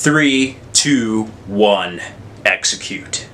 3, 2, 1, execute.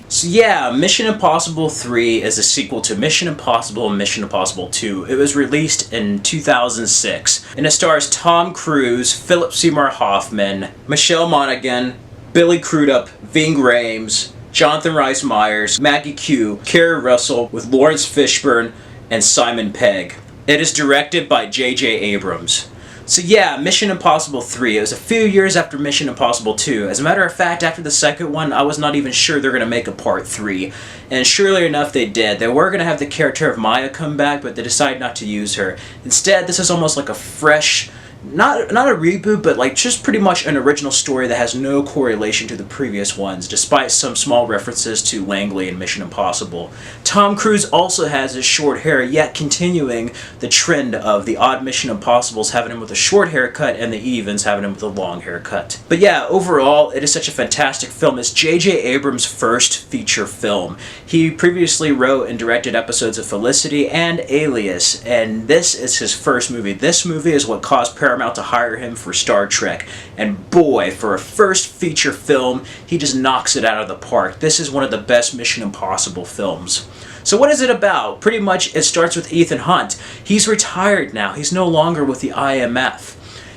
So yeah, Mission Impossible 3 is a sequel to Mission Impossible and Mission Impossible 2. It was released in 2006, and it stars Tom Cruise, Philip Seymour Hoffman, Michelle Monaghan, Billy Crudup, Ving Rhames, Jonathan Rhys Meyers, Maggie Q, Keri Russell, with Lawrence Fishburne and Simon Pegg. It is directed by J.J. Abrams. So yeah, Mission Impossible 3. It was a few years after Mission Impossible 2. As a matter of fact, after the second one, I was not even sure they're going to make a part 3. And surely enough, they did. They were going to have the character of Maya come back, but they decided not to use her. Instead, this is almost like a fresh, not a reboot, but like just pretty much an original story that has no correlation to the previous ones, despite some small references to Langley and Mission Impossible. Tom Cruise also has his short hair, yet continuing the trend of the odd Mission Impossibles having him with a short haircut and the Evens having him with a long haircut. But yeah, overall, it is such a fantastic film. It's J.J. Abrams' first feature film. He previously wrote and directed episodes of Felicity and Alias, and this is his first movie. This movie is what caused Paramount to hire him for Star Trek, and boy, for a first feature film, he just knocks it out of the park. This is one of the best Mission Impossible films. So what is it about? Pretty much it starts with Ethan Hunt. He's retired now. He's no longer with the IMF.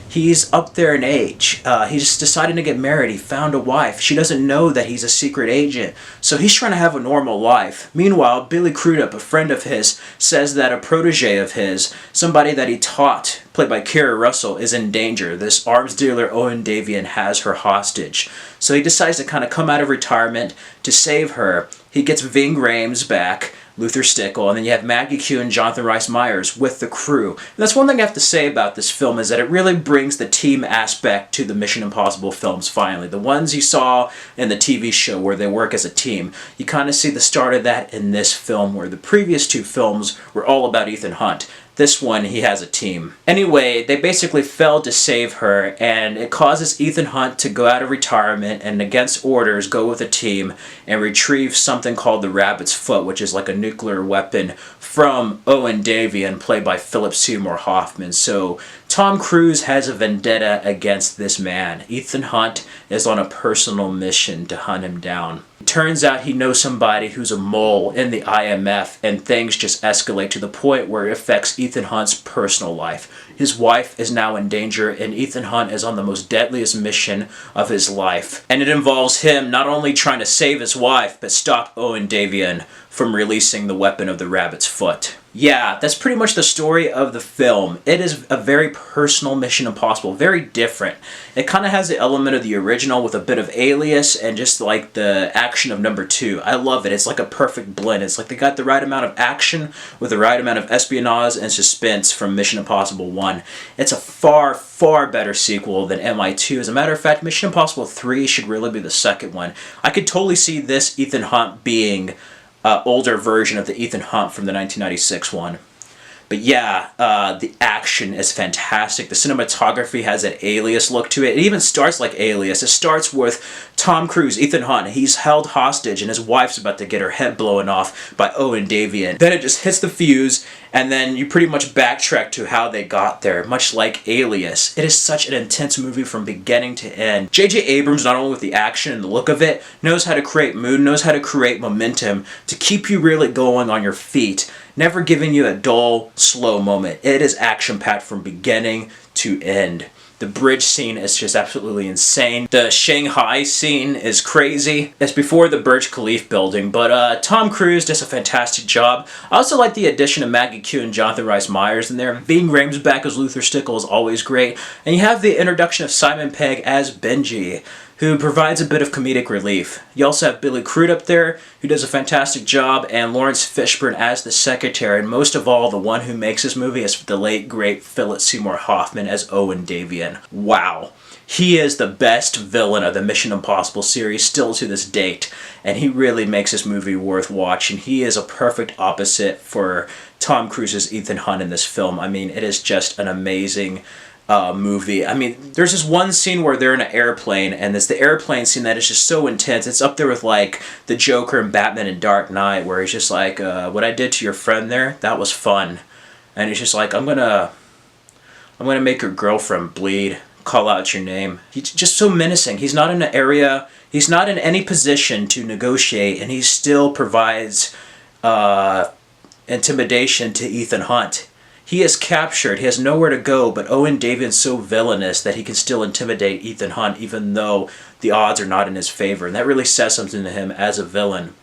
He's up there in age. He's decided to get married. He found a wife. She doesn't know that he's a secret agent, so he's trying to have a normal life. Meanwhile, Billy Crudup, a friend of his, says that a protege of his, somebody that he taught, played by Keri Russell, is in danger. This arms dealer, Owen Davian, has her hostage. So he decides to kind of come out of retirement to save her. He gets Ving Rhames back, Luther Stickle, and then you have Maggie Q and Jonathan Rhys Meyers with the crew. And that's one thing I have to say about this film, is that it really brings the team aspect to the Mission Impossible films finally. The ones you saw in the TV show where they work as a team, you kind of see the start of that in this film, where the previous two films were all about Ethan Hunt. This one, he has a team. Anyway, they basically failed to save her, and it causes Ethan Hunt to go out of retirement and, against orders, go with a team and retrieve something called the Rabbit's Foot, which is like a nuclear weapon, from Owen Davian, played by Philip Seymour Hoffman. So Tom Cruise has a vendetta against this man. Ethan Hunt is on a personal mission to hunt him down. It turns out he knows somebody who's a mole in the IMF, and things just escalate to the point where it affects Ethan Hunt's personal life. His wife is now in danger, and Ethan Hunt is on the most deadliest mission of his life. And it involves him not only trying to save his wife, but stop Owen Davian from releasing the weapon of the Rabbit's Foot. Yeah, that's pretty much the story of the film. It is a very personal Mission Impossible, very different. It kind of has the element of the original with a bit of Alias and just like the action of number 2. I love it. It's like a perfect blend. It's like they got the right amount of action with the right amount of espionage and suspense from Mission Impossible 1. It's a far, far better sequel than MI2. As a matter of fact, Mission Impossible 3 should really be the second one. I could totally see this Ethan Hunt being older version of the Ethan Hunt from the 1996 one. But yeah, the action is fantastic. The cinematography has an Alias look to it. It even starts like Alias. It starts with Tom Cruise, Ethan Hunt. He's held hostage and his wife's about to get her head blown off by Owen Davian. Then it just hits the fuse, and then you pretty much backtrack to how they got there, much like Alias. It is such an intense movie from beginning to end. J.J. Abrams, not only with the action and the look of it, knows how to create mood, knows how to create momentum to keep you really going on your feet, never giving you a dull, slow moment. It is action-packed from beginning to end. The bridge scene is just absolutely insane. The Shanghai scene is crazy. It's before the Burj Khalifa building, but Tom Cruise does a fantastic job. I also like the addition of Maggie Q and Jonathan Rhys Meyers in there. Ving Rhames back as Luther Stickle is always great. And you have the introduction of Simon Pegg as Benji, who provides a bit of comedic relief. You also have Billy Crudup there, who does a fantastic job, and Lawrence Fishburne as the secretary, and most of all, the one who makes this movie is the late, great Philip Seymour Hoffman as Owen Davian. Wow. He is the best villain of the Mission Impossible series still to this date, and he really makes this movie worth watching. He is a perfect opposite for Tom Cruise's Ethan Hunt in this film. I mean, it is just an amazing movie. I mean, there's this one scene where they're in an airplane, and it's the airplane scene that is just so intense. It's up there with like the Joker and Batman and Dark Knight, where he's just like, "What I did to your friend there, that was fun," and he's just like, I'm gonna make your girlfriend bleed. Call out your name." He's just so menacing. He's not in an area. He's not in any position to negotiate, and he still provides intimidation to Ethan Hunt. He is captured. He has nowhere to go, but Owen Davian's so villainous that he can still intimidate Ethan Hunt even though the odds are not in his favor. And that really says something to him as a villain.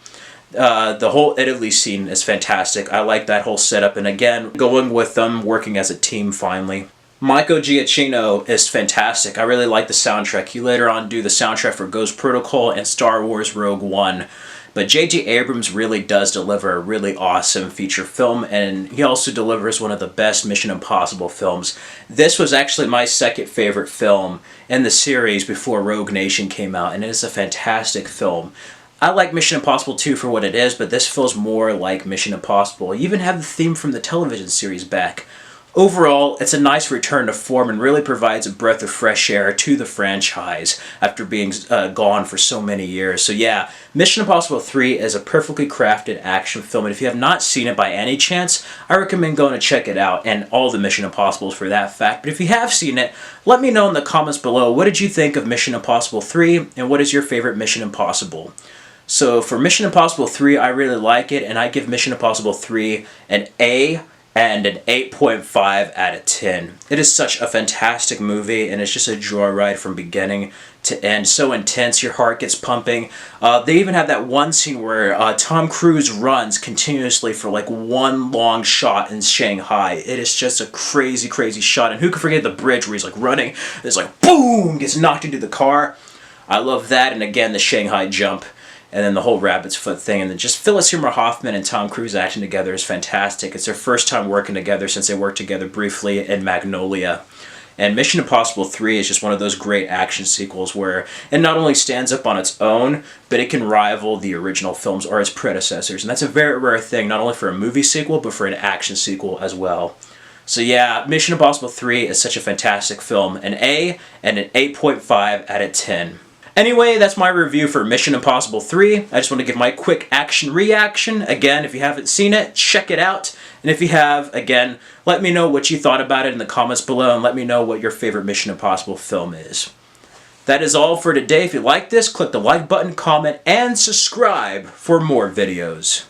The whole Italy scene is fantastic. I like that whole setup. And again, going with them, working as a team finally. Michael Giacchino is fantastic. I really like the soundtrack. He later on do the soundtrack for Ghost Protocol and Star Wars Rogue One. But J.J. Abrams really does deliver a really awesome feature film, and he also delivers one of the best Mission Impossible films. This was actually my second favorite film in the series before Rogue Nation came out, and it is a fantastic film. I like Mission Impossible 2 for what it is, but this feels more like Mission Impossible. You even have the theme from the television series back. Overall, it's a nice return to form and really provides a breath of fresh air to the franchise after being gone for so many years. So yeah, Mission Impossible 3 is a perfectly crafted action film, and if you have not seen it by any chance, I recommend going to check it out, and all the Mission Impossibles for that fact. But if you have seen it, let me know in the comments below, what did you think of Mission Impossible 3, and what is your favorite Mission Impossible? So for Mission Impossible 3, I really like it, and I give Mission Impossible 3 an A and an 8.5 out of 10. It is such a fantastic movie, and it's just a joyride from beginning to end. So intense, your heart gets pumping. They even have that one scene where Tom Cruise runs continuously for like one long shot in Shanghai. It is just a crazy, crazy shot. And who could forget the bridge where he's like running, it's like boom, gets knocked into the car. I love that, and again, the Shanghai jump. And then the whole rabbit's foot thing. And then just Phyllis Seymour Hoffman and Tom Cruise acting together is fantastic. It's their first time working together since they worked together briefly in Magnolia. And Mission Impossible 3 is just one of those great action sequels where it not only stands up on its own, but it can rival the original films or its predecessors. And that's a very rare thing, not only for a movie sequel, but for an action sequel as well. So yeah, Mission Impossible 3 is such a fantastic film. An A and an 8.5 out of 10. Anyway, that's my review for Mission Impossible 3. I just want to give my quick action reaction. Again, if you haven't seen it, check it out. And if you have, again, let me know what you thought about it in the comments below, and let me know what your favorite Mission Impossible film is. That is all for today. If you like this, click the like button, comment, and subscribe for more videos.